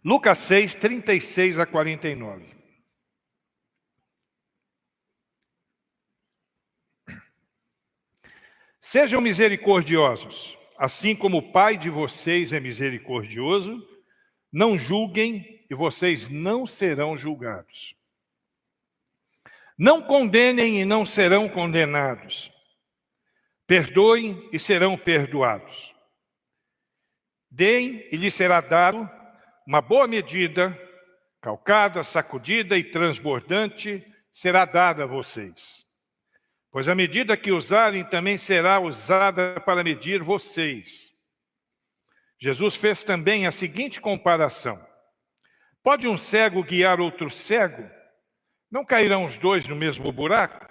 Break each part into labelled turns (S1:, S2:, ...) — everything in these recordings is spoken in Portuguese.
S1: Lucas 6, 36 a 49. Sejam misericordiosos, assim como o Pai de vocês é misericordioso. Não julguem e vocês não serão julgados. Não condenem e não serão condenados. Perdoem e serão perdoados. Deem e lhes será dado uma boa medida, calcada, sacudida e transbordante, será dada a vocês. Pois a medida que usarem também será usada para medir vocês. Jesus fez também a seguinte comparação. Pode um cego guiar outro cego? Não cairão os dois no mesmo buraco?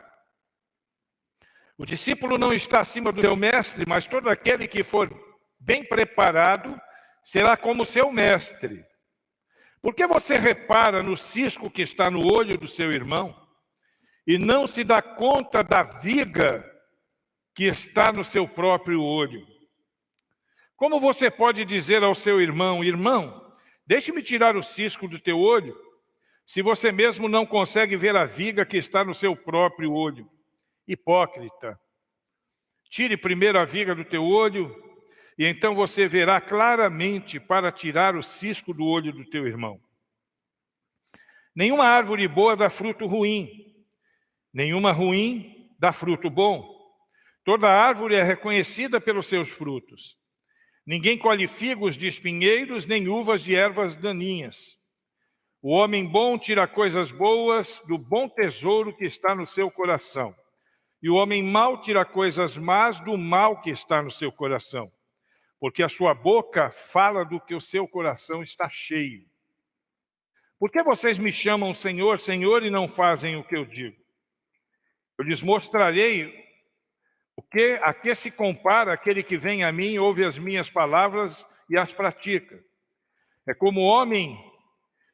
S1: O discípulo não está acima do seu mestre, mas todo aquele que for bem preparado será como seu mestre. Por que você repara no cisco que está no olho do seu irmão e não se dá conta da viga que está no seu próprio olho? Como você pode dizer ao seu irmão, irmão, deixe-me tirar o cisco do teu olho, se você mesmo não consegue ver a viga que está no seu próprio olho? Hipócrita, tire primeiro a viga do teu olho, e então você verá claramente para tirar o cisco do olho do teu irmão. Nenhuma árvore boa dá fruto ruim, nenhuma ruim dá fruto bom. Toda árvore é reconhecida pelos seus frutos. Ninguém colhe figos de espinheiros, nem uvas de ervas daninhas. O homem bom tira coisas boas do bom tesouro que está no seu coração. E o homem mau tira coisas más do mal que está no seu coração. Porque a sua boca fala do que o seu coração está cheio. Por que vocês me chamam Senhor, Senhor, e não fazem o que eu digo? Eu lhes mostrarei a que se compara aquele que vem a mim, ouve as minhas palavras e as pratica. É como o homem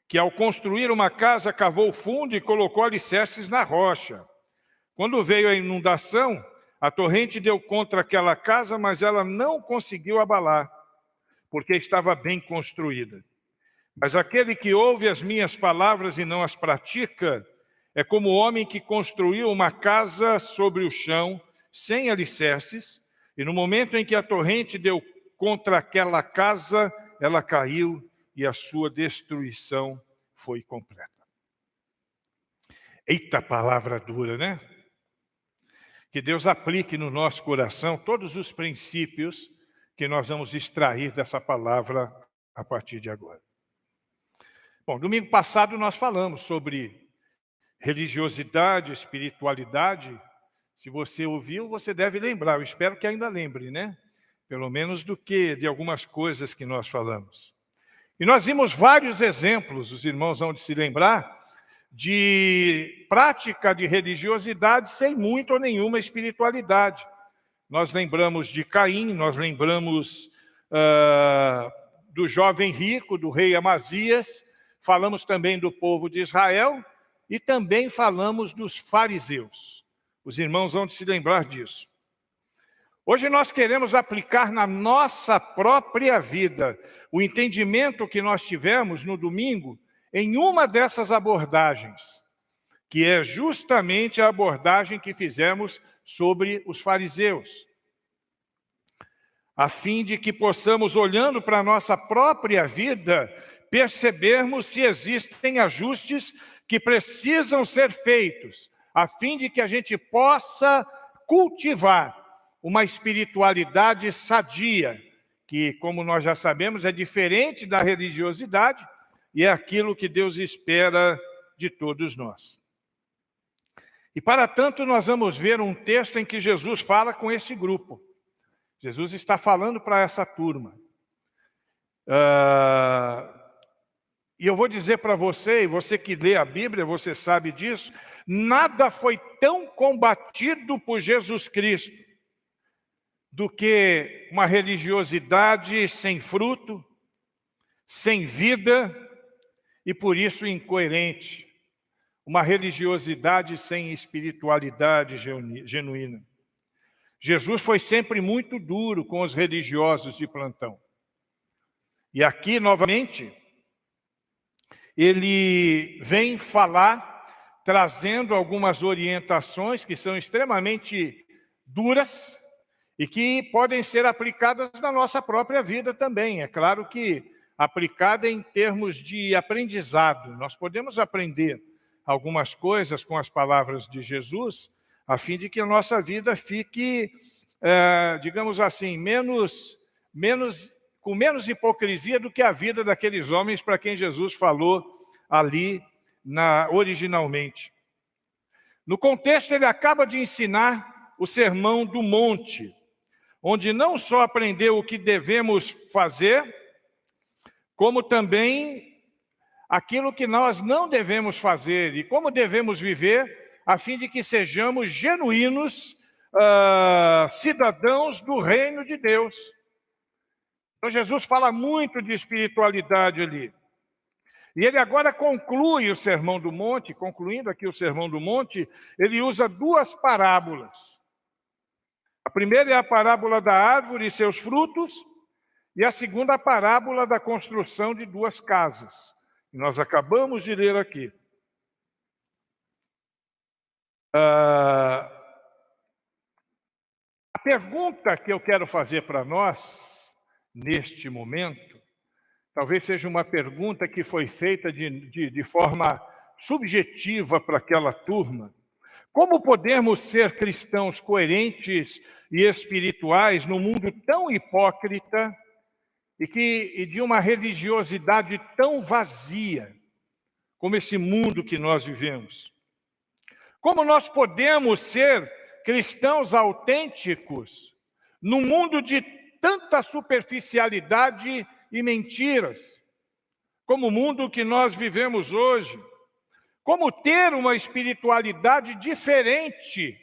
S1: que, ao construir uma casa, cavou fundo e colocou alicerces na rocha. Quando veio a inundação, a torrente deu contra aquela casa, mas ela não conseguiu abalar, porque estava bem construída. Mas aquele que ouve as minhas palavras e não as pratica, é como o homem que construiu uma casa sobre o chão, sem alicerces, e no momento em que a torrente deu contra aquela casa, ela caiu e a sua destruição foi completa. Eita, palavra dura, né? Que Deus aplique no nosso coração todos os princípios que nós vamos extrair dessa palavra a partir de agora. Bom, domingo passado nós falamos sobre religiosidade, espiritualidade. Se você ouviu, você deve lembrar. Eu espero que ainda lembre, né? Pelo menos de algumas coisas que nós falamos. E nós vimos vários exemplos, os irmãos vão se lembrar, de prática de religiosidade sem muita ou nenhuma espiritualidade. Nós lembramos de Caim, nós lembramos do jovem rico, do rei Amazias, falamos também do povo de Israel e também falamos dos fariseus. Os irmãos vão se lembrar disso. Hoje nós queremos aplicar na nossa própria vida o entendimento que nós tivemos no domingo em uma dessas abordagens, que é justamente a abordagem que fizemos sobre os fariseus, a fim de que possamos, olhando para a nossa própria vida, percebermos se existem ajustes que precisam ser feitos, a fim de que a gente possa cultivar uma espiritualidade sadia, que, como nós já sabemos, é diferente da religiosidade e é aquilo que Deus espera de todos nós. E, para tanto, nós vamos ver um texto em que Jesus fala com esse grupo. Jesus está falando para essa turma. E eu vou dizer para você, e você que lê a Bíblia, você sabe disso, nada foi tão combatido por Jesus Cristo do que uma religiosidade sem fruto, sem vida e por isso incoerente. Uma religiosidade sem espiritualidade genuína. Jesus foi sempre muito duro com os religiosos de plantão. E aqui, novamente, ele vem falar, trazendo algumas orientações que são extremamente duras e que podem ser aplicadas na nossa própria vida também. É claro que aplicada em termos de aprendizado. Nós podemos aprender algumas coisas com as palavras de Jesus, a fim de que a nossa vida fique, digamos assim, com menos hipocrisia do que a vida daqueles homens para quem Jesus falou ali originalmente. No contexto, ele acaba de ensinar o Sermão do Monte, onde não só aprendeu o que devemos fazer, como também aquilo que nós não devemos fazer e como devemos viver, a fim de que sejamos genuínos cidadãos do reino de Deus. Então, Jesus fala muito de espiritualidade ali. E ele agora conclui o Sermão do Monte, concluindo aqui o Sermão do Monte, ele usa duas parábolas. A primeira é a parábola da árvore e seus frutos, e a segunda a parábola da construção de duas casas. E nós acabamos de ler aqui. A pergunta que eu quero fazer para nós, neste momento, talvez seja uma pergunta que foi feita de forma subjetiva para aquela turma. Como podemos ser cristãos coerentes e espirituais num mundo tão hipócrita e de uma religiosidade tão vazia como esse mundo que nós vivemos? Como nós podemos ser cristãos autênticos num mundo de tanta superficialidade e mentiras, como o mundo que nós vivemos hoje? Como ter uma espiritualidade diferente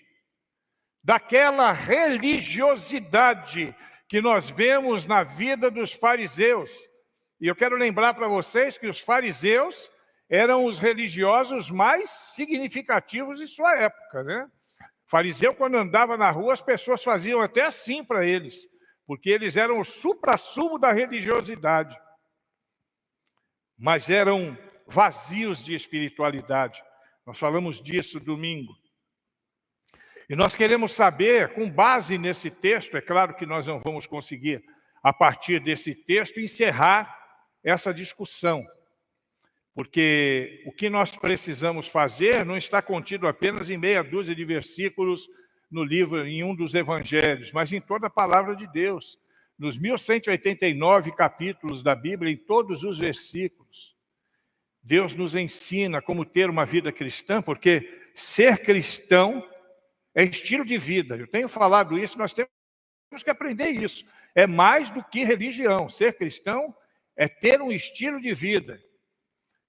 S1: daquela religiosidade que nós vemos na vida dos fariseus? E eu quero lembrar para vocês que os fariseus eram os religiosos mais significativos de sua época, né? Fariseu, quando andava na rua, as pessoas faziam até assim para eles, porque eles eram o suprassumo da religiosidade. Mas eram vazios de espiritualidade. Nós falamos disso domingo. E nós queremos saber, com base nesse texto, é claro que nós não vamos conseguir, a partir desse texto, encerrar essa discussão. Porque o que nós precisamos fazer não está contido apenas em meia dúzia de versículos no livro, em um dos evangelhos, mas em toda a palavra de Deus. Nos 1189 capítulos da Bíblia, em todos os versículos, Deus nos ensina como ter uma vida cristã, porque ser cristão é estilo de vida. Eu tenho falado isso, nós temos que aprender isso. É mais do que religião. Ser cristão é ter um estilo de vida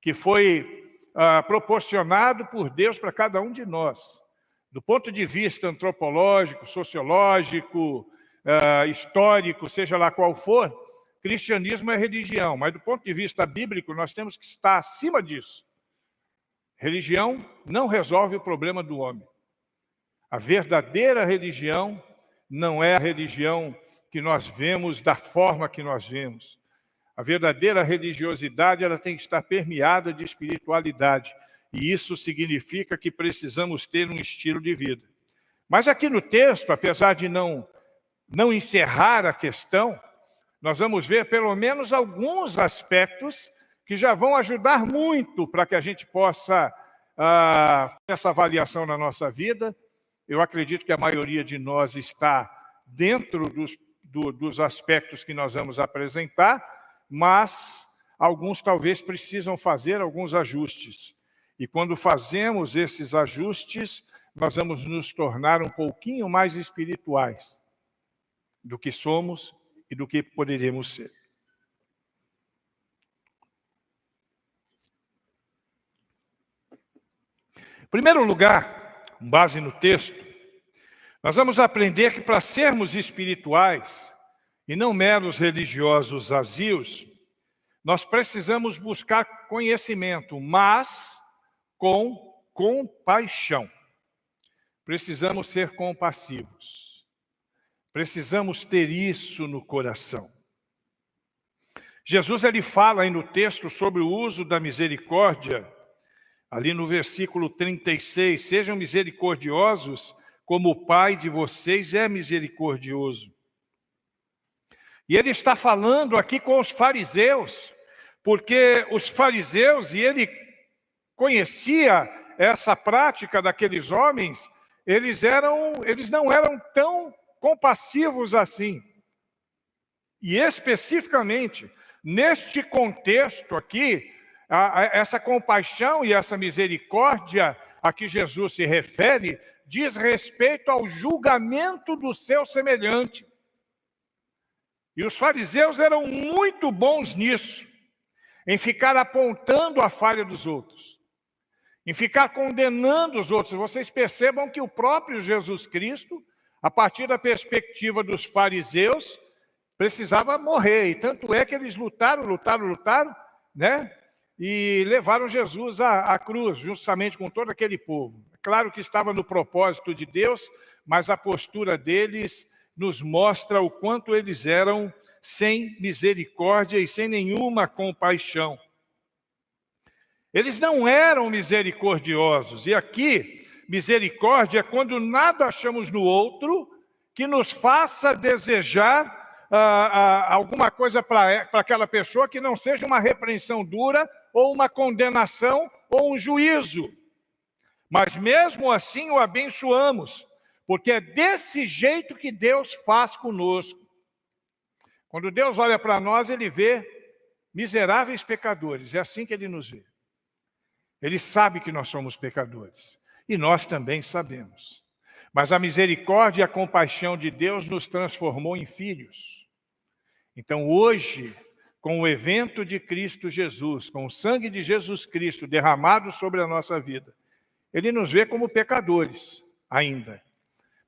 S1: que foi proporcionado por Deus para cada um de nós. Do ponto de vista antropológico, sociológico, histórico, seja lá qual for, cristianismo é religião, mas do ponto de vista bíblico, nós temos que estar acima disso. Religião não resolve o problema do homem. A verdadeira religião não é a religião que nós vemos da forma que nós vemos. A verdadeira religiosidade, ela tem que estar permeada de espiritualidade. E isso significa que precisamos ter um estilo de vida. Mas aqui no texto, apesar de não encerrar a questão, nós vamos ver pelo menos alguns aspectos que já vão ajudar muito para que a gente possa fazer essa avaliação na nossa vida. Eu acredito que a maioria de nós está dentro dos aspectos que nós vamos apresentar, mas alguns talvez precisam fazer alguns ajustes. E quando fazemos esses ajustes, nós vamos nos tornar um pouquinho mais espirituais do que somos e do que poderíamos ser. Em primeiro lugar, com base no texto, nós vamos aprender que para sermos espirituais e não meros religiosos vazios, nós precisamos buscar conhecimento, mas com compaixão. Precisamos ser compassivos. Precisamos ter isso no coração. Jesus ele fala aí no texto sobre o uso da misericórdia, ali no versículo 36, sejam misericordiosos como o Pai de vocês é misericordioso. E ele está falando aqui com os fariseus, porque os fariseus, e ele conhecia essa prática daqueles homens, eles não eram tão compassivos assim. E especificamente, neste contexto aqui, essa compaixão e essa misericórdia a que Jesus se refere, diz respeito ao julgamento do seu semelhante. E os fariseus eram muito bons nisso, em ficar apontando a falha dos outros, em ficar condenando os outros. Vocês percebam que o próprio Jesus Cristo, a partir da perspectiva dos fariseus, precisava morrer. E tanto é que eles lutaram, né? E levaram Jesus à cruz, justamente com todo aquele povo. É claro que estava no propósito de Deus, mas a postura deles nos mostra o quanto eles eram sem misericórdia e sem nenhuma compaixão. Eles não eram misericordiosos. E aqui, misericórdia é quando nada achamos no outro que nos faça desejar alguma coisa para aquela pessoa que não seja uma repreensão dura, ou uma condenação, ou um juízo. Mas mesmo assim o abençoamos, porque é desse jeito que Deus faz conosco. Quando Deus olha para nós, Ele vê miseráveis pecadores, é assim que Ele nos vê. Ele sabe que nós somos pecadores, e nós também sabemos. Mas a misericórdia e a compaixão de Deus nos transformou em filhos. Então hoje, com o evento de Cristo Jesus, com o sangue de Jesus Cristo derramado sobre a nossa vida, Ele nos vê como pecadores ainda,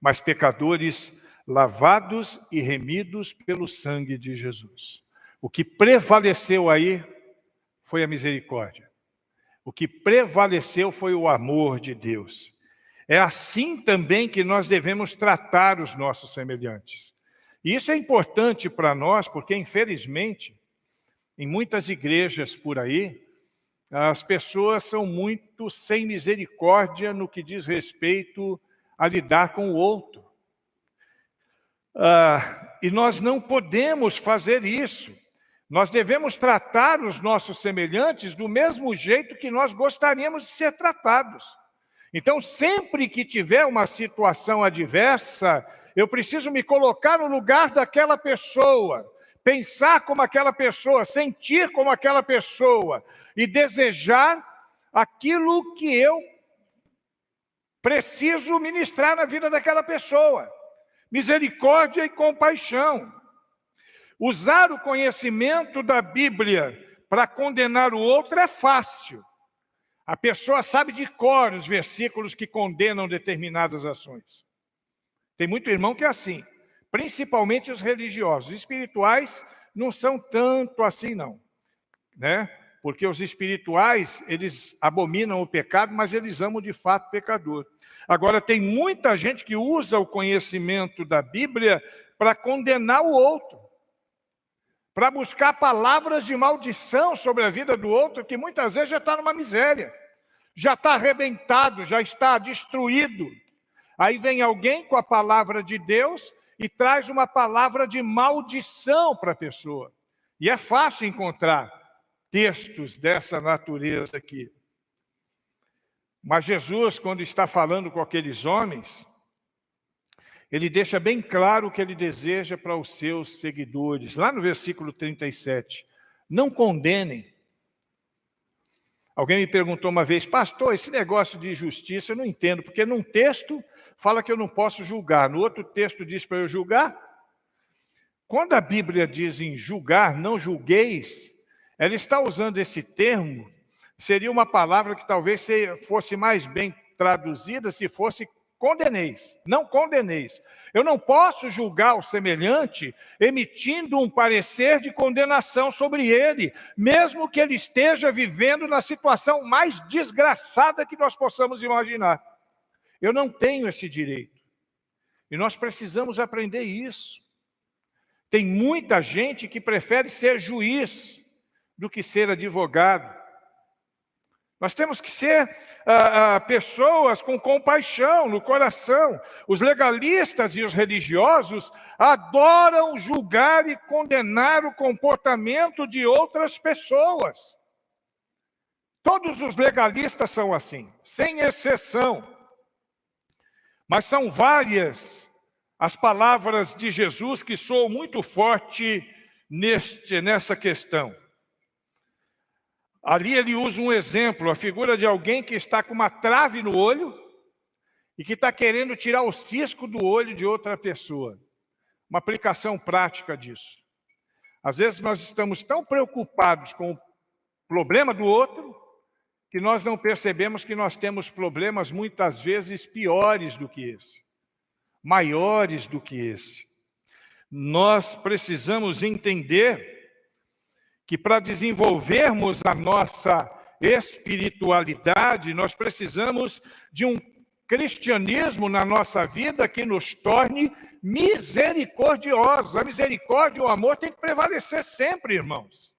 S1: mas pecadores lavados e remidos pelo sangue de Jesus. O que prevaleceu aí foi a misericórdia. O que prevaleceu foi o amor de Deus. É assim também que nós devemos tratar os nossos semelhantes. E isso é importante para nós, porque, infelizmente, em muitas igrejas por aí, as pessoas são muito sem misericórdia no que diz respeito a lidar com o outro. E nós não podemos fazer isso. Nós devemos tratar os nossos semelhantes do mesmo jeito que nós gostaríamos de ser tratados. Então, sempre que tiver uma situação adversa, eu preciso me colocar no lugar daquela pessoa, pensar como aquela pessoa, sentir como aquela pessoa e desejar aquilo que eu preciso ministrar na vida daquela pessoa. Misericórdia e compaixão. Usar o conhecimento da Bíblia para condenar o outro é fácil. A pessoa sabe de cor os versículos que condenam determinadas ações. Tem muito irmão que é assim, principalmente os religiosos. Os espirituais não são tanto assim não, né? Porque os espirituais, eles abominam o pecado, mas eles amam de fato o pecador. Agora, tem muita gente que usa o conhecimento da Bíblia para condenar o outro, para buscar palavras de maldição sobre a vida do outro, que muitas vezes já está numa miséria, já está arrebentado, já está destruído. Aí vem alguém com a palavra de Deus e traz uma palavra de maldição para a pessoa. E é fácil encontrar textos dessa natureza aqui. Mas Jesus, quando está falando com aqueles homens, ele deixa bem claro o que ele deseja para os seus seguidores. Lá no versículo 37, não condenem. Alguém me perguntou uma vez, pastor, esse negócio de justiça eu não entendo, porque num texto fala que eu não posso julgar, no outro texto diz para eu julgar. Quando a Bíblia diz em julgar, não julgueis, ela está usando esse termo, seria uma palavra que talvez fosse mais bem traduzida se fosse condeneis, não condeneis. Eu não posso julgar o semelhante emitindo um parecer de condenação sobre ele, mesmo que ele esteja vivendo na situação mais desgraçada que nós possamos imaginar. Eu não tenho esse direito. E nós precisamos aprender isso. Tem muita gente que prefere ser juiz do que ser advogado. Nós temos que ser pessoas com compaixão no coração. Os legalistas e os religiosos adoram julgar e condenar o comportamento de outras pessoas. Todos os legalistas são assim, sem exceção. Mas são várias as palavras de Jesus que soam muito forte nessa questão. Ali ele usa um exemplo, a figura de alguém que está com uma trave no olho e que está querendo tirar o cisco do olho de outra pessoa. Uma aplicação prática disso. Às vezes nós estamos tão preocupados com o problema do outro que nós não percebemos que nós temos problemas muitas vezes piores do que esse, maiores do que esse. Nós precisamos entender que para desenvolvermos a nossa espiritualidade, nós precisamos de um cristianismo na nossa vida que nos torne misericordiosos. A misericórdia e o amor tem que prevalecer sempre, irmãos.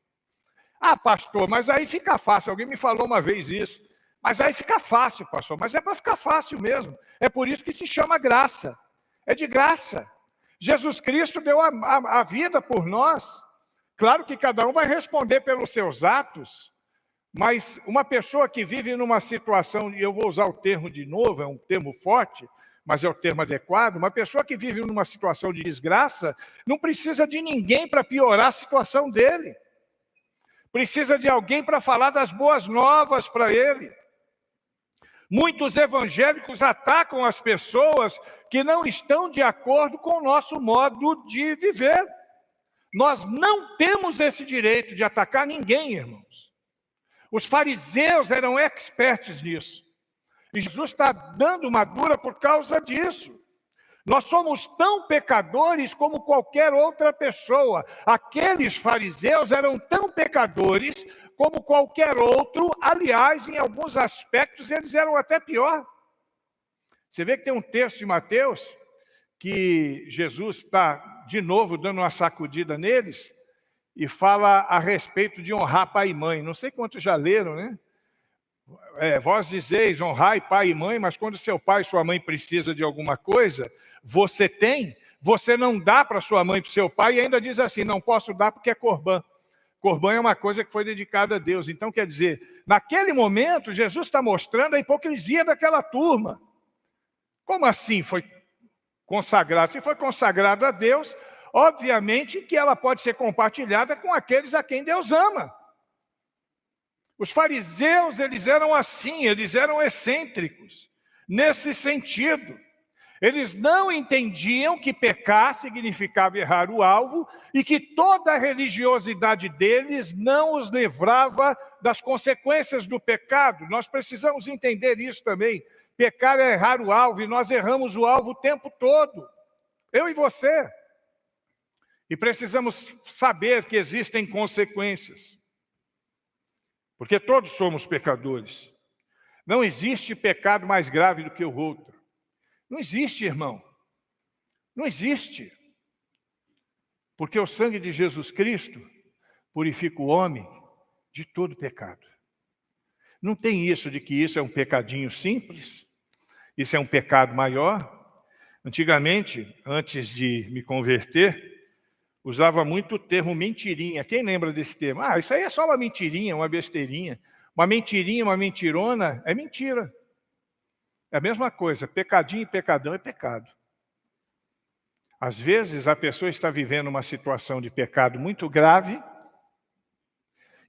S1: Ah, pastor, mas aí fica fácil. Alguém me falou uma vez isso. Mas aí fica fácil, pastor. Mas é para ficar fácil mesmo. É por isso que se chama graça. É de graça. Jesus Cristo deu a vida por nós. Claro que cada um vai responder pelos seus atos, mas uma pessoa que vive numa situação, e eu vou usar o termo de novo, é um termo forte, mas é o termo adequado, uma pessoa que vive numa situação de desgraça, não precisa de ninguém para piorar a situação dele. Precisa de alguém para falar das boas novas para ele. Muitos evangélicos atacam as pessoas que não estão de acordo com o nosso modo de viver. Nós não temos esse direito de atacar ninguém, irmãos. Os fariseus eram expertos nisso. E Jesus está dando uma dura por causa disso. Nós somos tão pecadores como qualquer outra pessoa. Aqueles fariseus eram tão pecadores como qualquer outro. Aliás, em alguns aspectos, eles eram até pior. Você vê que tem um texto de Mateus que Jesus está, de novo, dando uma sacudida neles e fala a respeito de honrar pai e mãe. Não sei quantos já leram, né? Vós dizeis, honrai pai e mãe, mas quando seu pai e sua mãe precisam de alguma coisa, você não dá para sua mãe e para o seu pai e ainda diz assim, não posso dar porque é corbã. Corbã é uma coisa que foi dedicada a Deus. Então, quer dizer, naquele momento, Jesus está mostrando a hipocrisia daquela turma. Como assim foi consagrado? Se foi consagrado a Deus, obviamente que ela pode ser compartilhada com aqueles a quem Deus ama. Os fariseus, eles eram assim, eles eram excêntricos, nesse sentido. Eles não entendiam que pecar significava errar o alvo e que toda a religiosidade deles não os livrava das consequências do pecado. Nós precisamos entender isso também. Pecar é errar o alvo e nós erramos o alvo o tempo todo. Eu e você. E precisamos saber que existem consequências. Porque todos somos pecadores. Não existe pecado mais grave do que o outro. Não existe, irmão. Não existe. Porque o sangue de Jesus Cristo purifica o homem de todo pecado. Não tem isso de que isso é um pecadinho simples, isso é um pecado maior. Antigamente, antes de me converter, usava muito o termo mentirinha. Quem lembra desse termo? Ah, isso aí é só uma mentirinha, uma besteirinha. Uma mentirinha, uma mentirona, é mentira. É a mesma coisa, pecadinho e pecadão é pecado. Às vezes a pessoa está vivendo uma situação de pecado muito grave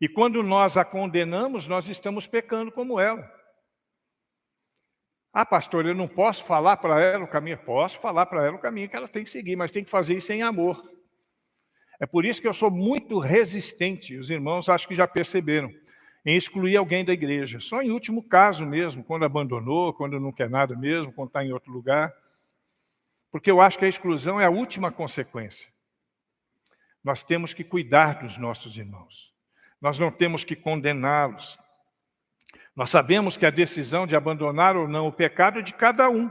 S1: e quando nós a condenamos, nós estamos pecando como ela. Ah, pastor, eu não posso falar para ela o caminho? Posso falar para ela o caminho que ela tem que seguir, mas tem que fazer isso em amor. É por isso que eu sou muito resistente, os irmãos acho que já perceberam, em excluir alguém da igreja. Só em último caso mesmo, quando abandonou, quando não quer nada mesmo, quando está em outro lugar. Porque eu acho que a exclusão é a última consequência. Nós temos que cuidar dos nossos irmãos. Nós não temos que condená-los. Nós sabemos que a decisão de abandonar ou não o pecado é de cada um.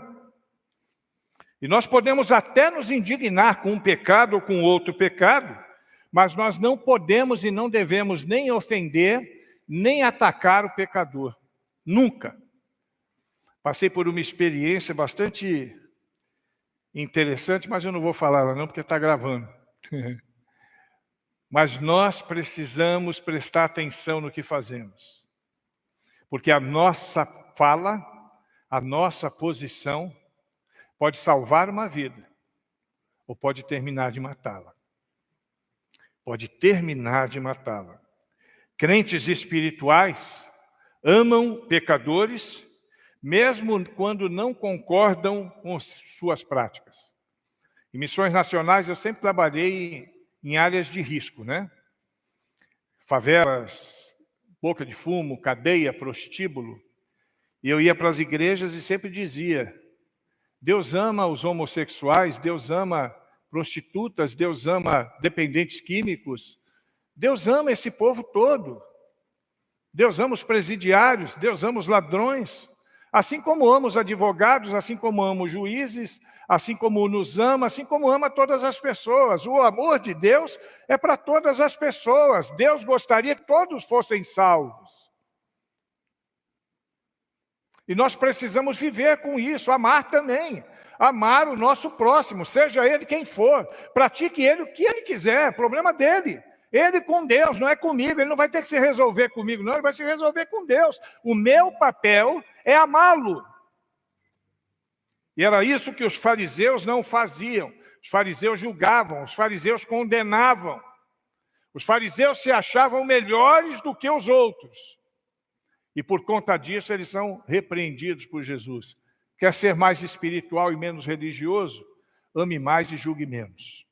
S1: E nós podemos até nos indignar com um pecado ou com outro pecado, mas nós não podemos e não devemos nem ofender, nem atacar o pecador. Nunca. Passei por uma experiência bastante interessante, mas eu não vou falar lá não, porque está gravando. Mas nós precisamos prestar atenção no que fazemos. Porque a nossa fala, a nossa posição, pode salvar uma vida, ou pode terminar de matá-la. Pode terminar de matá-la. Crentes espirituais amam pecadores, mesmo quando não concordam com suas práticas. Em missões nacionais eu sempre trabalhei em áreas de risco, né? Favelas, boca de fumo, cadeia, prostíbulo. E eu ia para as igrejas e sempre dizia: Deus ama os homossexuais, Deus ama prostitutas, Deus ama dependentes químicos, Deus ama esse povo todo. Deus ama os presidiários, Deus ama os ladrões, assim como ama os advogados, assim como ama os juízes, assim como nos ama, assim como ama todas as pessoas. O amor de Deus é para todas as pessoas. Deus gostaria que todos fossem salvos. E nós precisamos viver com isso, amar também. Amar o nosso próximo, seja ele quem for. Pratique ele o que ele quiser, problema dele. Ele com Deus, não é comigo. Ele não vai ter que se resolver comigo, não. Ele vai se resolver com Deus. O meu papel é amá-lo. E era isso que os fariseus não faziam. Os fariseus julgavam, os fariseus condenavam. Os fariseus se achavam melhores do que os outros. E por conta disso eles são repreendidos por Jesus. Quer ser mais espiritual e menos religioso? Ame mais e julgue menos.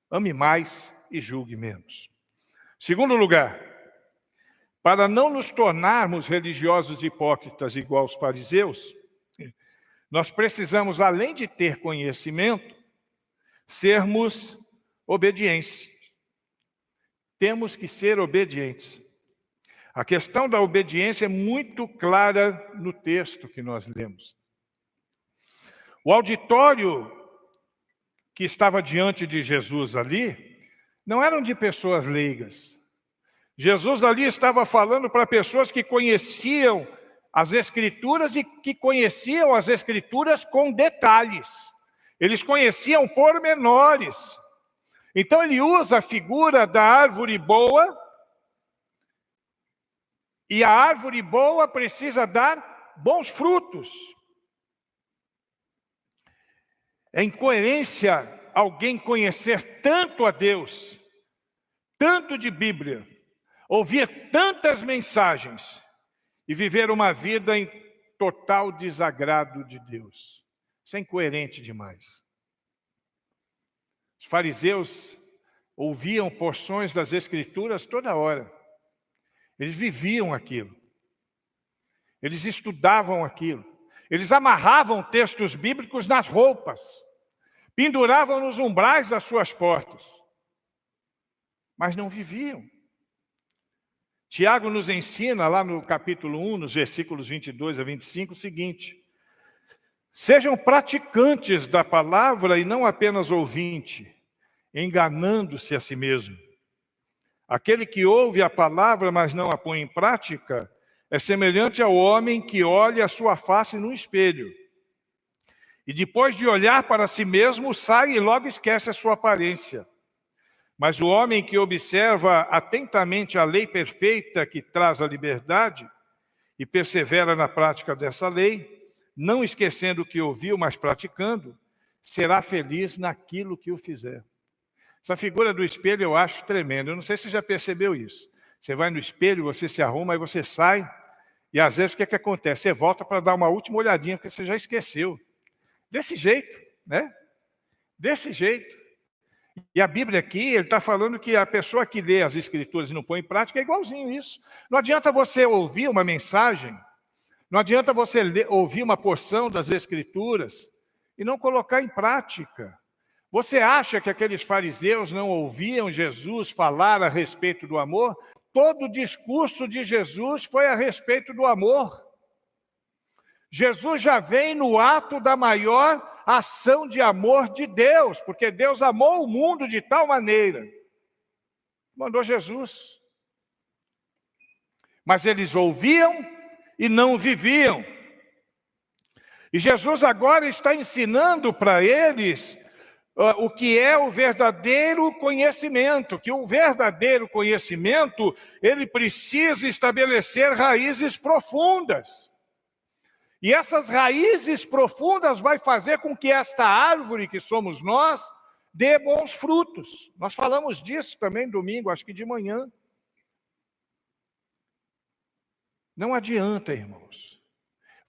S1: Ame mais e julgue menos. Segundo lugar, para não nos tornarmos religiosos hipócritas igual aos fariseus, nós precisamos, além de ter conhecimento, sermos obedientes. Temos que ser obedientes. A questão da obediência é muito clara no texto que nós lemos. O auditório que estava diante de Jesus ali, não eram de pessoas leigas. Jesus ali estava falando para pessoas que conheciam as Escrituras e que conheciam as Escrituras com detalhes. Eles conheciam pormenores. Então ele usa a figura da árvore boa, e a árvore boa precisa dar bons frutos. É incoerência alguém conhecer tanto a Deus, tanto de Bíblia, ouvir tantas mensagens e viver uma vida em total desagrado de Deus. Isso é incoerente demais. Os fariseus ouviam porções das Escrituras toda hora. Eles viviam aquilo. Eles estudavam aquilo. Eles amarravam textos bíblicos nas roupas. Penduravam nos umbrais das suas portas. Mas não viviam. Tiago nos ensina, lá no capítulo 1, nos versículos 22 a 25, o seguinte: sejam praticantes da palavra e não apenas ouvintes, enganando-se a si mesmo. Aquele que ouve a palavra, mas não a põe em prática, é semelhante ao homem que olha a sua face no espelho. E depois de olhar para si mesmo, sai e logo esquece a sua aparência. Mas o homem que observa atentamente a lei perfeita que traz a liberdade e persevera na prática dessa lei, não esquecendo o que ouviu, mas praticando, será feliz naquilo que o fizer. Essa figura do espelho eu acho tremenda. Eu não sei se você já percebeu isso. Você vai no espelho, você se arruma, aí você sai, e às vezes o que é que acontece? Você volta para dar uma última olhadinha, porque você já esqueceu. Desse jeito, né? Desse jeito. E a Bíblia aqui, ele está falando que a pessoa que lê as Escrituras e não põe em prática é igualzinho isso. Não adianta você ouvir uma mensagem, não adianta você ouvir uma porção das Escrituras e não colocar em prática. Você acha que aqueles fariseus não ouviam Jesus falar a respeito do amor? Todo o discurso de Jesus foi a respeito do amor. Jesus já vem no ato da maior ação de amor de Deus, porque Deus amou o mundo de tal maneira, mandou Jesus. Mas eles ouviam e não viviam. E Jesus agora está ensinando para eles o que é o verdadeiro conhecimento, que o verdadeiro conhecimento, ele precisa estabelecer raízes profundas. E essas raízes profundas vai fazer com que esta árvore que somos nós dê bons frutos. Nós falamos disso também domingo, acho que de manhã. Não adianta, irmãos.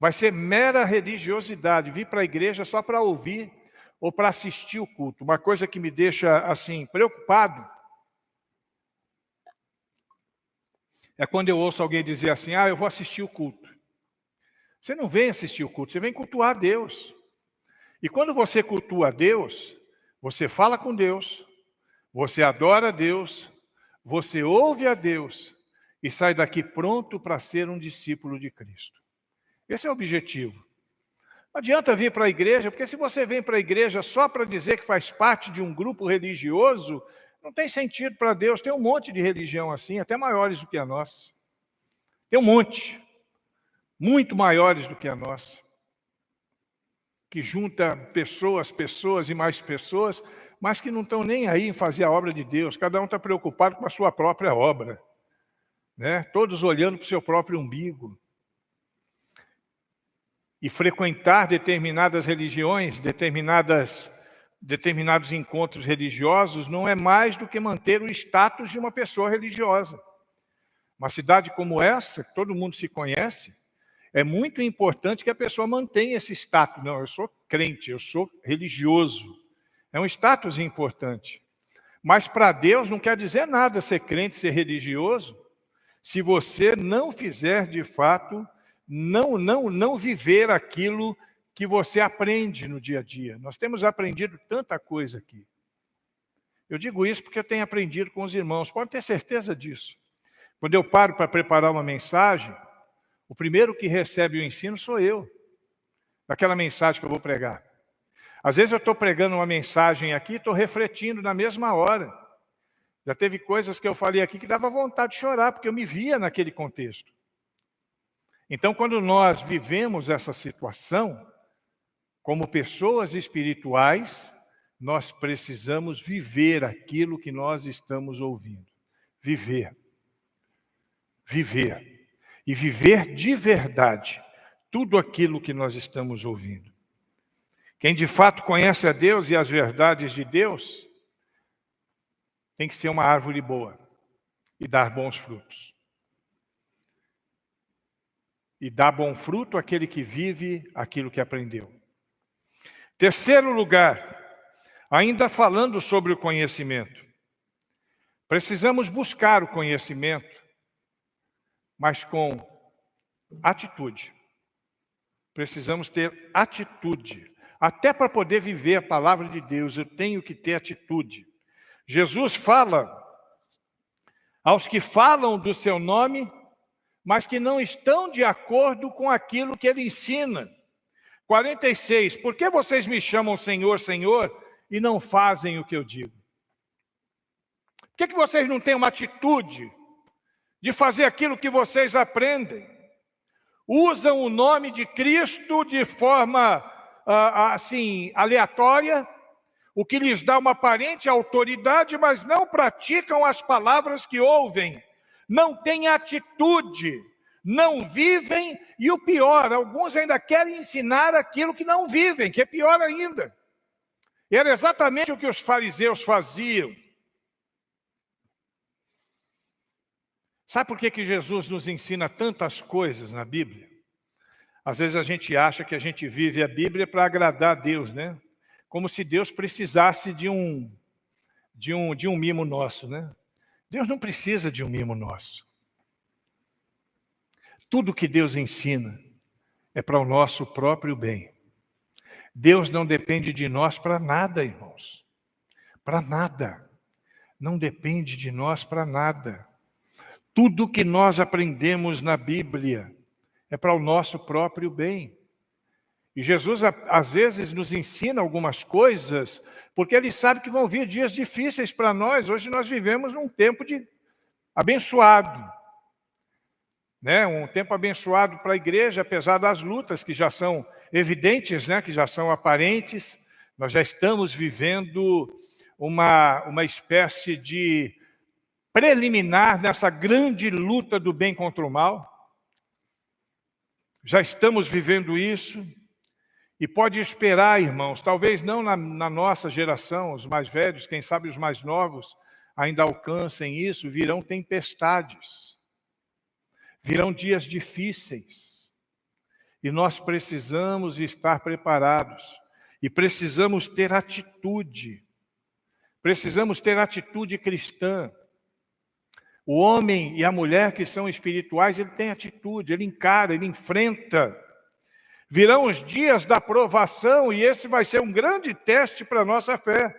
S1: Vai ser mera religiosidade, vir para a igreja só para ouvir ou para assistir o culto. Uma coisa que me deixa, assim, preocupado é quando eu ouço alguém dizer assim, eu vou assistir o culto. Você não vem assistir o culto, você vem cultuar a Deus. E quando você cultua a Deus, você fala com Deus, você adora a Deus, você ouve a Deus e sai daqui pronto para ser um discípulo de Cristo. Esse é o objetivo. Não adianta vir para a igreja, porque se você vem para a igreja só para dizer que faz parte de um grupo religioso, não tem sentido para Deus. Tem um monte de religião assim, até maiores do que a nossa. Tem um monte, muito maiores do que a nossa, que junta pessoas e mais pessoas, mas que não estão nem aí em fazer a obra de Deus. Cada um está preocupado com a sua própria obra, né? Todos olhando para o seu próprio umbigo. E frequentar determinadas religiões, determinados encontros religiosos, não é mais do que manter o status de uma pessoa religiosa. Uma cidade como essa, que todo mundo se conhece, é muito importante que a pessoa mantenha esse status. Não, eu sou crente, eu sou religioso. É um status importante. Mas para Deus não quer dizer nada ser crente, ser religioso, se você não fizer de fato, não viver aquilo que você aprende no dia a dia. Nós temos aprendido tanta coisa aqui. Eu digo isso porque eu tenho aprendido com os irmãos, podem ter certeza disso. Quando eu paro para preparar uma mensagem, o primeiro que recebe o ensino sou eu, daquela mensagem que eu vou pregar. Às vezes eu estou pregando uma mensagem aqui e estou refletindo na mesma hora. Já teve coisas que eu falei aqui que dava vontade de chorar, porque eu me via naquele contexto. Então, quando nós vivemos essa situação, como pessoas espirituais, nós precisamos viver aquilo que nós estamos ouvindo. Viver. Viver. E viver de verdade tudo aquilo que nós estamos ouvindo. Quem de fato conhece a Deus e as verdades de Deus, tem que ser uma árvore boa e dar bons frutos. E dá bom fruto àquele que vive aquilo que aprendeu. Terceiro lugar, ainda falando sobre o conhecimento. Precisamos buscar o conhecimento, mas com atitude. Precisamos ter atitude. Até para poder viver a palavra de Deus, eu tenho que ter atitude. Jesus fala aos que falam do seu nome, mas que não estão de acordo com aquilo que ele ensina. 46, por que vocês me chamam Senhor, Senhor, e não fazem o que eu digo? Por que vocês não têm uma atitude de fazer aquilo que vocês aprendem? Usam o nome de Cristo de forma, assim, aleatória, o que lhes dá uma aparente autoridade, mas não praticam as palavras que ouvem. Não têm atitude, não vivem, e o pior, alguns ainda querem ensinar aquilo que não vivem, que é pior ainda. E era exatamente o que os fariseus faziam. Sabe por que Jesus nos ensina tantas coisas na Bíblia? Às vezes a gente acha que a gente vive a Bíblia para agradar a Deus, né? Como se Deus precisasse de um mimo nosso, né? Deus não precisa de um mimo nosso. Tudo que Deus ensina é para o nosso próprio bem. Deus não depende de nós para nada, irmãos. Para nada. Não depende de nós para nada. Tudo que nós aprendemos na Bíblia é para o nosso próprio bem. E Jesus, às vezes, nos ensina algumas coisas, porque Ele sabe que vão vir dias difíceis para nós. Hoje nós vivemos num tempo abençoado, né? Um tempo abençoado para a igreja, apesar das lutas que já são evidentes, né? Que já são aparentes. Nós já estamos vivendo uma espécie de preliminar nessa grande luta do bem contra o mal. Já estamos vivendo isso. E pode esperar, irmãos, talvez não na nossa geração, os mais velhos, quem sabe os mais novos ainda alcancem isso, virão tempestades, virão dias difíceis. E nós precisamos estar preparados. E precisamos ter atitude. Precisamos ter atitude cristã. O homem e a mulher que são espirituais, ele tem atitude, ele encara, ele enfrenta. Virão os dias da provação e esse vai ser um grande teste para a nossa fé.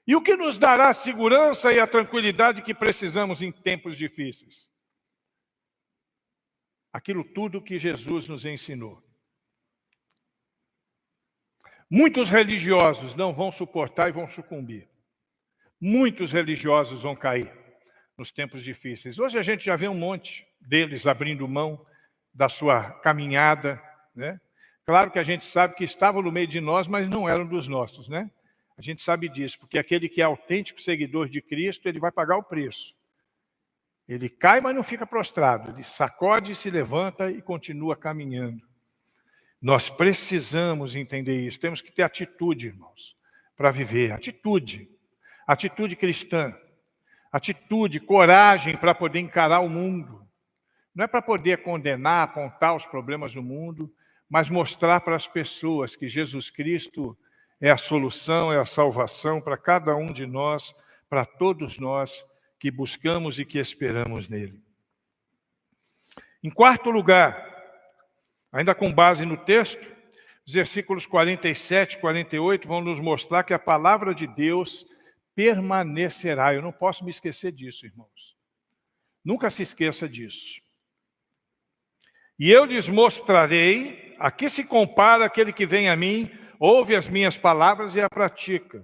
S1: E o que nos dará a segurança e a tranquilidade que precisamos em tempos difíceis? Aquilo tudo que Jesus nos ensinou. Muitos religiosos não vão suportar e vão sucumbir. Muitos religiosos vão cair nos tempos difíceis. Hoje a gente já vê um monte deles abrindo mão da sua caminhada, né? Claro que a gente sabe que estavam no meio de nós, mas não eram dos nossos, né? A gente sabe disso, porque aquele que é autêntico seguidor de Cristo, ele vai pagar o preço. Ele cai, mas não fica prostrado. Ele sacode, se levanta e continua caminhando. Nós precisamos entender isso. Temos que ter atitude, irmãos, para viver. Atitude. Atitude cristã. Atitude, coragem para poder encarar o mundo. Não é para poder condenar, apontar os problemas do mundo, mas mostrar para as pessoas que Jesus Cristo é a solução, é a salvação para cada um de nós, para todos nós que buscamos e que esperamos nele. Em quarto lugar, ainda com base no texto, os versículos 47 e 48 vão nos mostrar que a palavra de Deus permanecerá. Eu não posso me esquecer disso, irmãos. Nunca se esqueça disso. E eu lhes mostrarei, a que se compara aquele que vem a mim, ouve as minhas palavras e a pratica.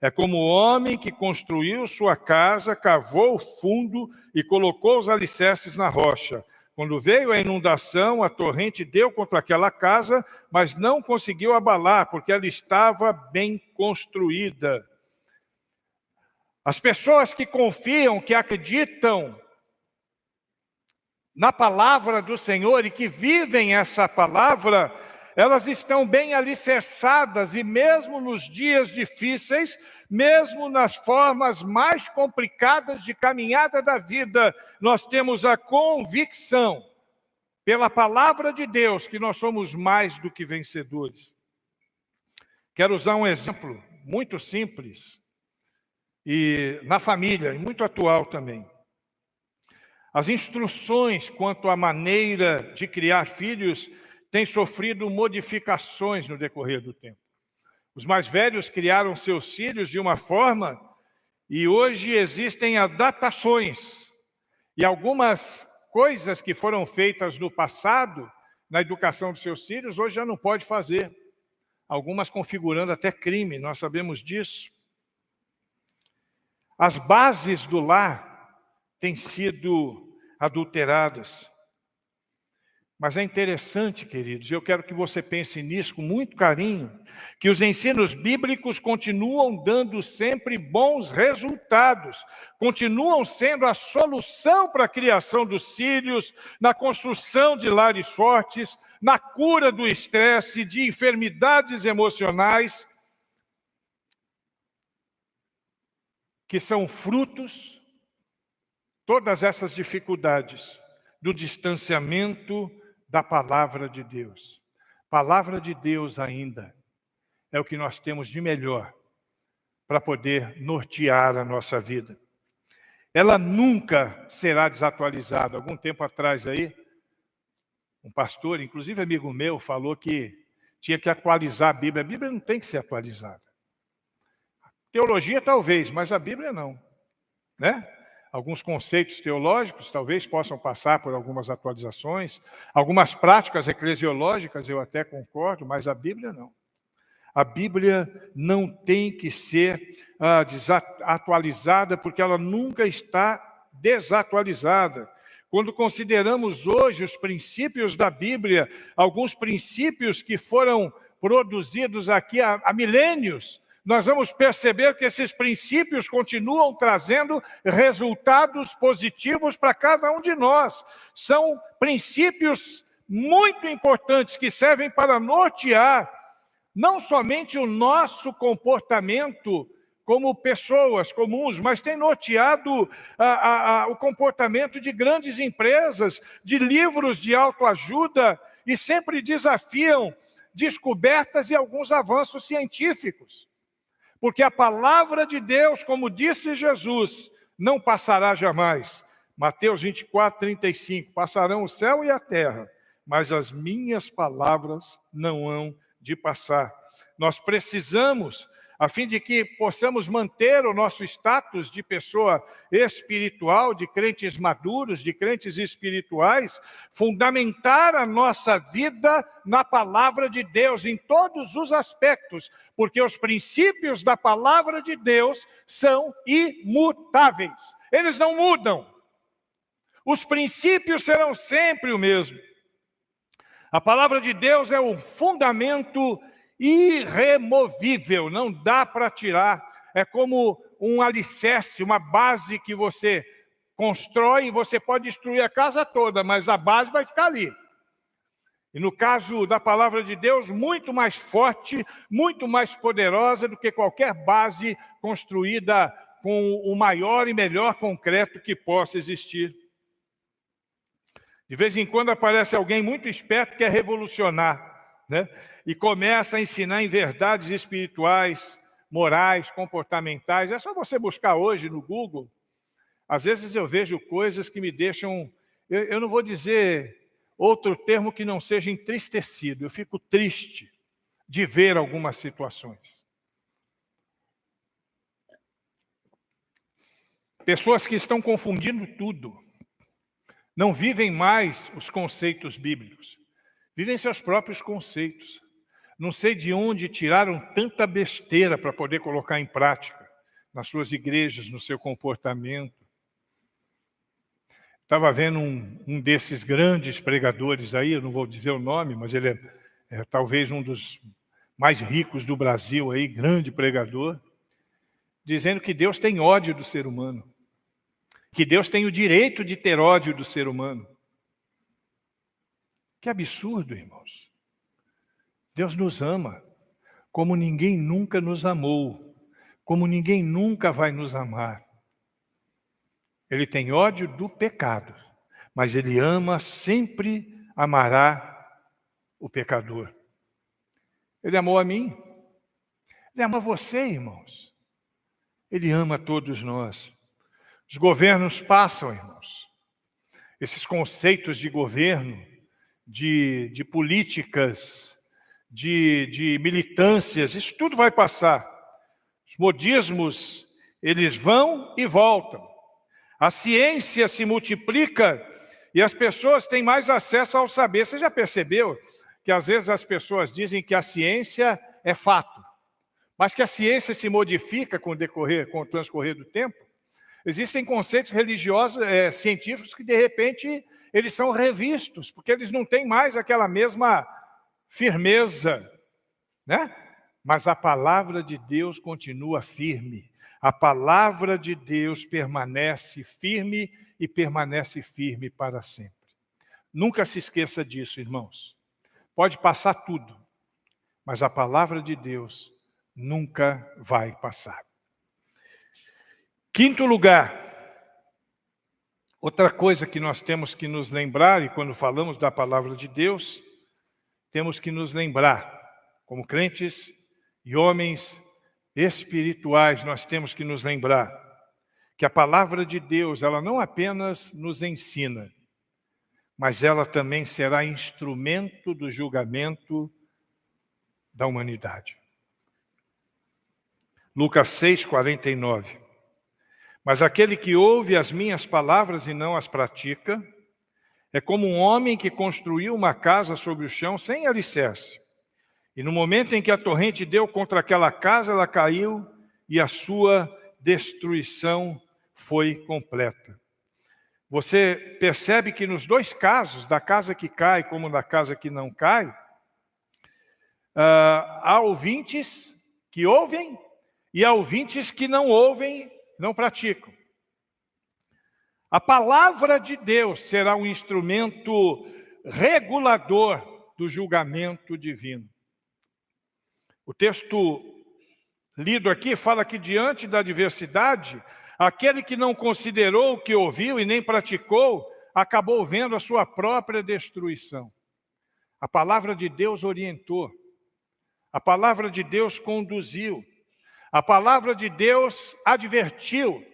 S1: É como o homem que construiu sua casa, cavou o fundo e colocou os alicerces na rocha. Quando veio a inundação, a torrente deu contra aquela casa, mas não conseguiu abalar, porque ela estava bem construída. As pessoas que confiam, que acreditam na palavra do Senhor e que vivem essa palavra, elas estão bem alicerçadas e mesmo nos dias difíceis, mesmo nas formas mais complicadas de caminhada da vida, nós temos a convicção, pela palavra de Deus, que nós somos mais do que vencedores. Quero usar um exemplo muito simples e na família, e muito atual também. As instruções quanto à maneira de criar filhos têm sofrido modificações no decorrer do tempo. Os mais velhos criaram seus filhos de uma forma e hoje existem adaptações. E algumas coisas que foram feitas no passado, na educação dos seus filhos, hoje já não pode fazer. Algumas configurando até crime, nós sabemos disso. As bases do lar têm sido adulteradas. Mas é interessante, queridos, eu quero que você pense nisso com muito carinho, que os ensinos bíblicos continuam dando sempre bons resultados, continuam sendo a solução para a criação dos filhos, na construção de lares fortes, na cura do estresse, de enfermidades emocionais, que são frutos, todas essas dificuldades, do distanciamento da palavra de Deus. Palavra de Deus ainda é o que nós temos de melhor para poder nortear a nossa vida. Ela nunca será desatualizada. Algum tempo atrás aí, um pastor, inclusive amigo meu, falou que tinha que atualizar a Bíblia. A Bíblia não tem que ser atualizada. Teologia talvez, mas a Bíblia não, né? Alguns conceitos teológicos talvez possam passar por algumas atualizações, algumas práticas eclesiológicas eu até concordo, mas a Bíblia não. A Bíblia não tem que ser desatualizada, porque ela nunca está desatualizada. Quando consideramos hoje os princípios da Bíblia, alguns princípios que foram produzidos aqui há milênios, nós vamos perceber que esses princípios continuam trazendo resultados positivos para cada um de nós. São princípios muito importantes que servem para nortear não somente o nosso comportamento como pessoas comuns, mas tem norteado o comportamento de grandes empresas, de livros de autoajuda, e sempre desafiam descobertas e alguns avanços científicos. Porque a palavra de Deus, como disse Jesus, não passará jamais. Mateus 24, 35, passarão o céu e a terra, mas as minhas palavras não hão de passar. Nós precisamos, a fim de que possamos manter o nosso status de pessoa espiritual, de crentes maduros, de crentes espirituais, fundamentar a nossa vida na palavra de Deus, em todos os aspectos, porque os princípios da palavra de Deus são imutáveis. Eles não mudam. Os princípios serão sempre o mesmo. A palavra de Deus é um fundamento irremovível, não dá para tirar. É como um alicerce, uma base que você constrói, e você pode destruir a casa toda, mas a base vai ficar ali. E no caso da palavra de Deus, muito mais forte, muito mais poderosa do que qualquer base construída com o maior e melhor concreto que possa existir. De vez em quando aparece alguém muito esperto que quer revolucionar, né? E começa a ensinar em verdades espirituais, morais, comportamentais. É só você buscar hoje no Google. Às vezes eu vejo coisas que me deixam, eu não vou dizer outro termo que não seja entristecido. Eu fico triste de ver algumas situações. Pessoas que estão confundindo tudo. Não vivem mais os conceitos bíblicos. Vivem seus próprios conceitos. Não sei de onde tiraram tanta besteira para poder colocar em prática nas suas igrejas, no seu comportamento. Estava vendo um desses grandes pregadores aí, eu não vou dizer o nome, mas ele é talvez um dos mais ricos do Brasil aí, grande pregador, dizendo que Deus tem ódio do ser humano. Que Deus tem o direito de ter ódio do ser humano. Que absurdo, irmãos. Deus nos ama como ninguém nunca nos amou, como ninguém nunca vai nos amar. Ele tem ódio do pecado, mas Ele ama, sempre amará o pecador. Ele amou a mim, Ele ama você, irmãos. Ele ama todos nós. Os governos passam, irmãos. Esses conceitos de governo, de políticas, de militâncias, isso tudo vai passar. Os modismos, eles vão e voltam. A ciência se multiplica e as pessoas têm mais acesso ao saber. Você já percebeu que às vezes as pessoas dizem que a ciência é fato, mas que a ciência se modifica com o transcorrer do tempo? Existem conceitos religiosos, científicos, que de repente eles são revistos, porque eles não têm mais aquela mesma firmeza, né? Mas a palavra de Deus continua firme. A palavra de Deus permanece firme e permanece firme para sempre. Nunca se esqueça disso, irmãos. Pode passar tudo, mas a palavra de Deus nunca vai passar. Quinto lugar, outra coisa que nós temos que nos lembrar, e quando falamos da palavra de Deus, temos que nos lembrar, como crentes e homens espirituais, nós temos que nos lembrar que a palavra de Deus, ela não apenas nos ensina, mas ela também será instrumento do julgamento da humanidade. Lucas 6, 49. Mas aquele que ouve as minhas palavras e não as pratica, é como um homem que construiu uma casa sobre o chão sem alicerce. E no momento em que a torrente deu contra aquela casa, ela caiu e a sua destruição foi completa. Você percebe que nos dois casos, da casa que cai como da casa que não cai, há ouvintes que ouvem e há ouvintes que não ouvem, não praticam. A palavra de Deus será um instrumento regulador do julgamento divino. O texto lido aqui fala que diante da adversidade, aquele que não considerou o que ouviu e nem praticou, acabou vendo a sua própria destruição. A palavra de Deus orientou, a palavra de Deus conduziu, a palavra de Deus advertiu,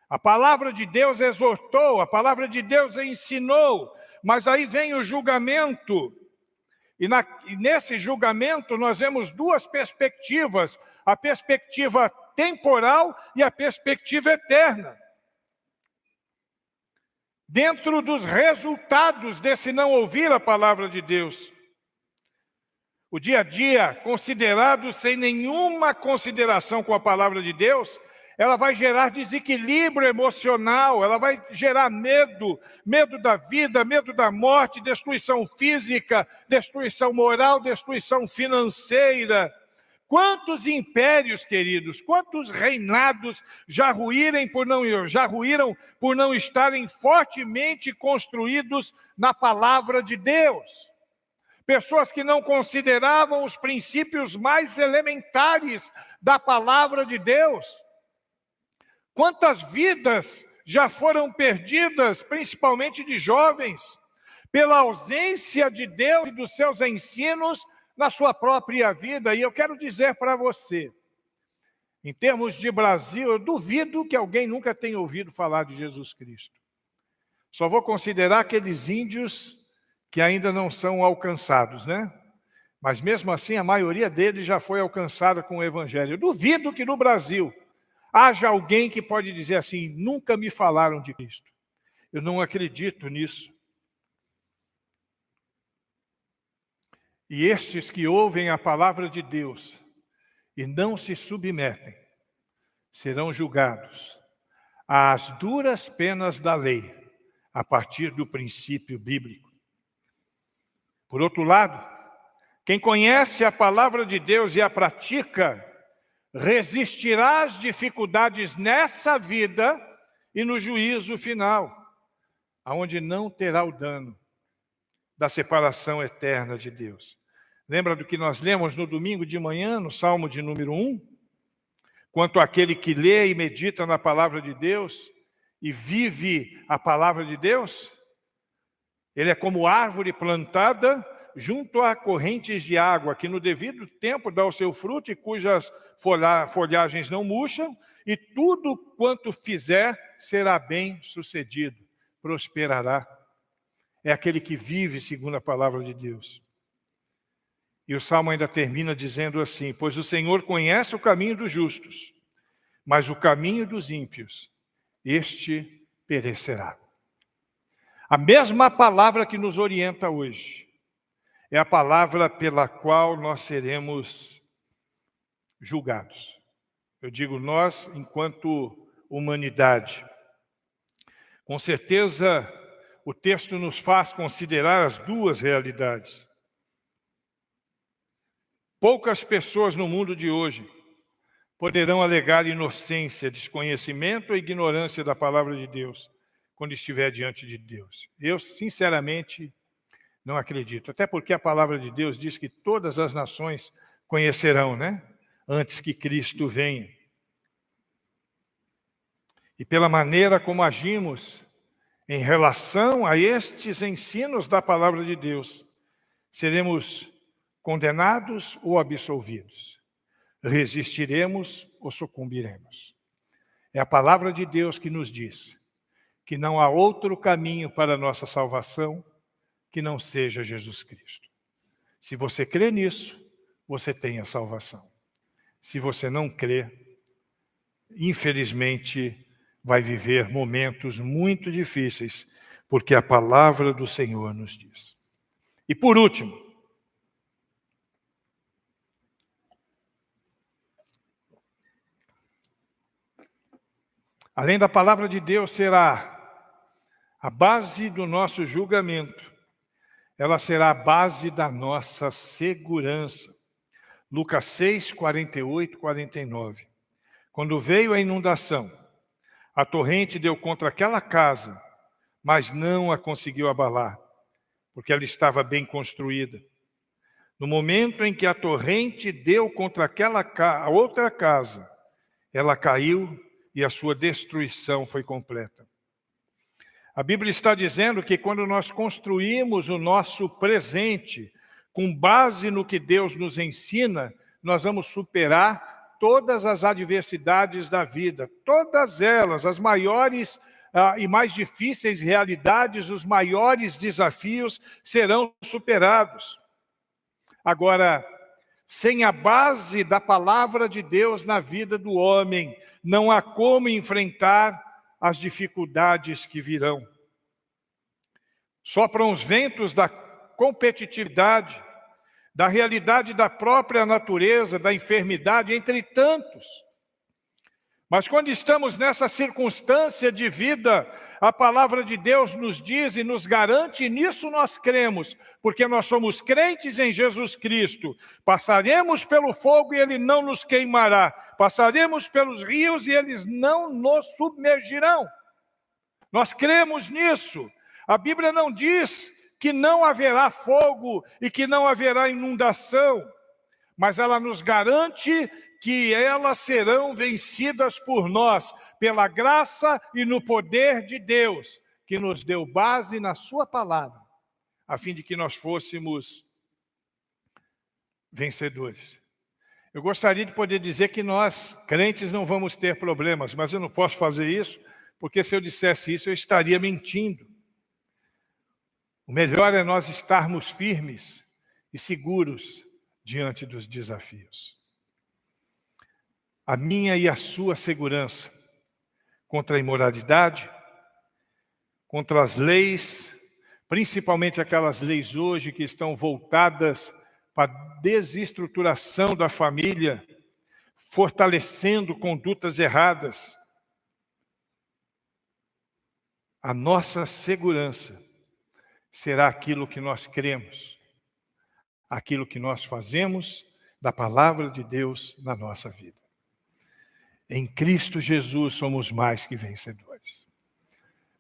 S1: a palavra de Deus exortou, a palavra de Deus ensinou, mas aí vem o julgamento. E nesse julgamento nós vemos duas perspectivas, a perspectiva temporal e a perspectiva eterna. Dentro dos resultados desse não ouvir a palavra de Deus, o dia a dia, considerado sem nenhuma consideração com a palavra de Deus, ela vai gerar desequilíbrio emocional, ela vai gerar medo, medo da vida, medo da morte, destruição física, destruição moral, destruição financeira. Quantos impérios, queridos, quantos reinados já ruíram por não estarem fortemente construídos na palavra de Deus? Pessoas que não consideravam os princípios mais elementares da palavra de Deus. Quantas vidas já foram perdidas, principalmente de jovens, pela ausência de Deus e dos seus ensinos na sua própria vida? E eu quero dizer para você, em termos de Brasil, eu duvido que alguém nunca tenha ouvido falar de Jesus Cristo. Só vou considerar aqueles índios que ainda não são alcançados, né? Mas mesmo assim, a maioria deles já foi alcançada com o Evangelho. Eu duvido que no Brasil haja alguém que pode dizer assim, nunca me falaram de Cristo. Eu não acredito nisso. E estes que ouvem a palavra de Deus e não se submetem, serão julgados às duras penas da lei, a partir do princípio bíblico. Por outro lado, quem conhece a palavra de Deus e a pratica, resistirá às dificuldades nessa vida e no juízo final, aonde não terá o dano da separação eterna de Deus. Lembra do que nós lemos no domingo de manhã, no Salmo de número 1? Quanto àquele que lê e medita na palavra de Deus e vive a palavra de Deus, ele é como árvore plantada junto a correntes de água, que no devido tempo dá o seu fruto e cujas folhagens não murcham, e tudo quanto fizer será bem sucedido, prosperará. É aquele que vive segundo a palavra de Deus. E o Salmo ainda termina dizendo assim, pois o Senhor conhece o caminho dos justos, mas o caminho dos ímpios, este perecerá. A mesma palavra que nos orienta hoje é a palavra pela qual nós seremos julgados. Eu digo nós enquanto humanidade. Com certeza, o texto nos faz considerar as duas realidades. Poucas pessoas no mundo de hoje poderão alegar inocência, desconhecimento ou ignorância da palavra de Deus quando estiver diante de Deus. Eu, sinceramente, não acredito. Até porque a palavra de Deus diz que todas as nações conhecerão, né? Antes que Cristo venha. E pela maneira como agimos em relação a estes ensinos da palavra de Deus, seremos condenados ou absolvidos. Resistiremos ou sucumbiremos. É a palavra de Deus que nos diz que não há outro caminho para a nossa salvação que não seja Jesus Cristo. Se você crê nisso, você tem a salvação. Se você não crê, infelizmente, vai viver momentos muito difíceis, porque a palavra do Senhor nos diz. E por último, além da palavra de Deus será a base do nosso julgamento, ela será a base da nossa segurança. Lucas 6, 48, 49. Quando veio a inundação, a torrente deu contra aquela casa, mas não a conseguiu abalar, porque ela estava bem construída. No momento em que a torrente deu contra aquela outra casa, ela caiu e a sua destruição foi completa. A Bíblia está dizendo que quando nós construímos o nosso presente, com base no que Deus nos ensina, nós vamos superar todas as adversidades da vida, todas elas, as maiores e mais difíceis realidades, os maiores desafios serão superados. Agora, sem a base da palavra de Deus na vida do homem, não há como enfrentar as dificuldades que virão. Sopram os ventos da competitividade, da realidade da própria natureza, da enfermidade, entre tantos. Mas quando estamos nessa circunstância de vida, a palavra de Deus nos diz e nos garante, e nisso nós cremos, porque nós somos crentes em Jesus Cristo. Passaremos pelo fogo e ele não nos queimará. Passaremos pelos rios e eles não nos submergirão. Nós cremos nisso. A Bíblia não diz que não haverá fogo e que não haverá inundação, mas ela nos garante que elas serão vencidas por nós, pela graça e no poder de Deus, que nos deu base na sua palavra, a fim de que nós fôssemos vencedores. Eu gostaria de poder dizer que nós, crentes, não vamos ter problemas, mas eu não posso fazer isso, porque se eu dissesse isso, eu estaria mentindo. O melhor é nós estarmos firmes e seguros diante dos desafios. A minha e a sua segurança contra a imoralidade, contra as leis, principalmente aquelas leis hoje que estão voltadas para a desestruturação da família, fortalecendo condutas erradas. A nossa segurança será aquilo que nós cremos, aquilo que nós fazemos da palavra de Deus na nossa vida. Em Cristo Jesus somos mais que vencedores.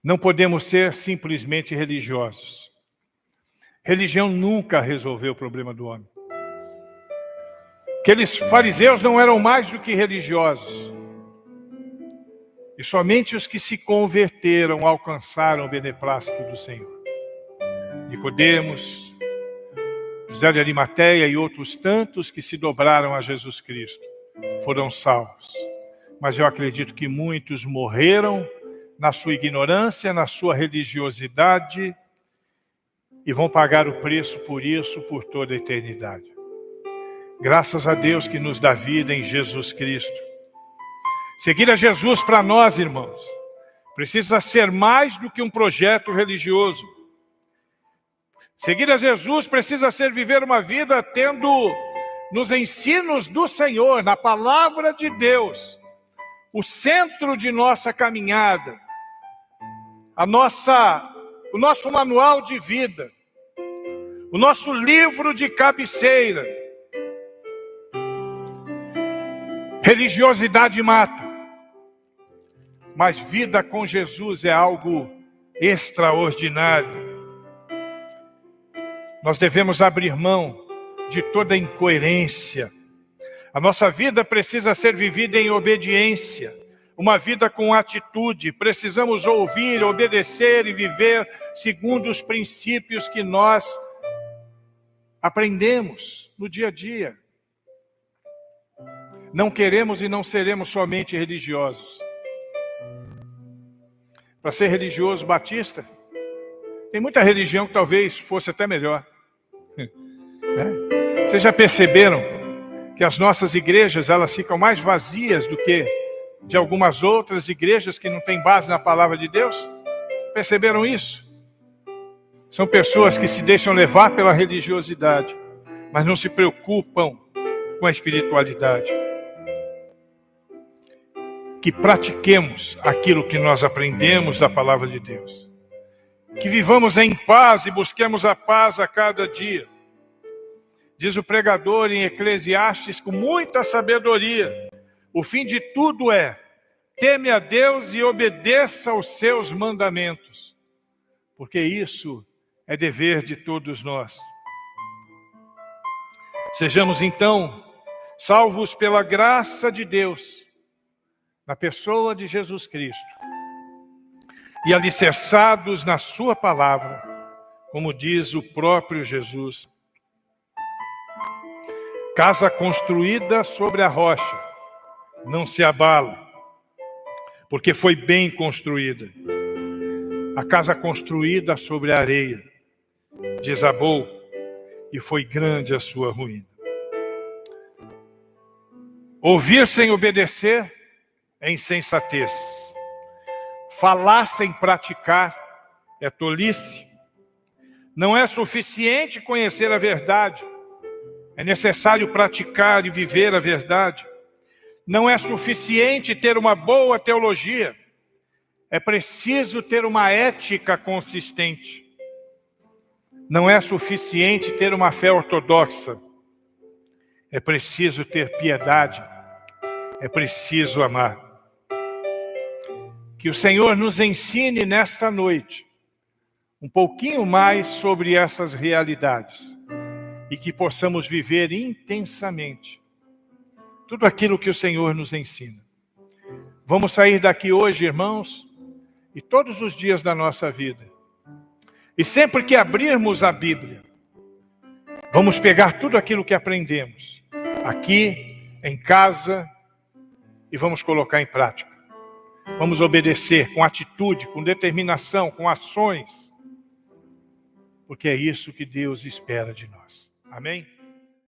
S1: Não podemos ser simplesmente religiosos. Religião nunca resolveu o problema do homem. Aqueles fariseus não eram mais do que religiosos. E somente os que se converteram alcançaram o beneplácito do Senhor. Nicodemos, José de Arimateia e outros tantos que se dobraram a Jesus Cristo foram salvos. Mas eu acredito que muitos morreram na sua ignorância, na sua religiosidade e vão pagar o preço por isso por toda a eternidade. Graças a Deus que nos dá vida em Jesus Cristo. Seguir a Jesus para nós, irmãos, precisa ser mais do que um projeto religioso. Seguir a Jesus precisa ser viver uma vida tendo nos ensinos do Senhor, na palavra de Deus, o centro de nossa caminhada, o nosso manual de vida, o nosso livro de cabeceira. Religiosidade mata, mas vida com Jesus é algo extraordinário. Nós devemos abrir mão de toda incoerência. A nossa vida precisa ser vivida em obediência, uma vida com atitude. Precisamos ouvir, obedecer e viver segundo os princípios que nós aprendemos no dia a dia. Não queremos e não seremos somente religiosos. Para ser religioso batista, tem muita religião que talvez fosse até melhor. Vocês já perceberam que as nossas igrejas elas ficam mais vazias do que de algumas outras igrejas que não têm base na palavra de Deus? Perceberam isso? São pessoas que se deixam levar pela religiosidade, mas não se preocupam com a espiritualidade. Que pratiquemos aquilo que nós aprendemos da palavra de Deus. Que vivamos em paz e busquemos a paz a cada dia. Diz o pregador em Eclesiastes com muita sabedoria: o fim de tudo é: teme a Deus e obedeça aos seus mandamentos, porque isso é dever de todos nós. Sejamos então salvos pela graça de Deus, na pessoa de Jesus Cristo, e alicerçados na sua palavra, como diz o próprio Jesus. Casa construída sobre a rocha não se abala, porque foi bem construída. A casa construída sobre a areia desabou e foi grande a sua ruína. Ouvir sem obedecer é insensatez. Falar sem praticar é tolice. Não é suficiente conhecer a verdade. É necessário praticar e viver a verdade. Não é suficiente ter uma boa teologia. É preciso ter uma ética consistente. Não é suficiente ter uma fé ortodoxa. É preciso ter piedade. É preciso amar. Que o Senhor nos ensine nesta noite um pouquinho mais sobre essas realidades e que possamos viver intensamente tudo aquilo que o Senhor nos ensina. Vamos sair daqui hoje, irmãos, e todos os dias da nossa vida. E sempre que abrirmos a Bíblia, vamos pegar tudo aquilo que aprendemos aqui, em casa, e vamos colocar em prática. Vamos obedecer com atitude, com determinação, com ações, porque é isso que Deus espera de nós. Amém?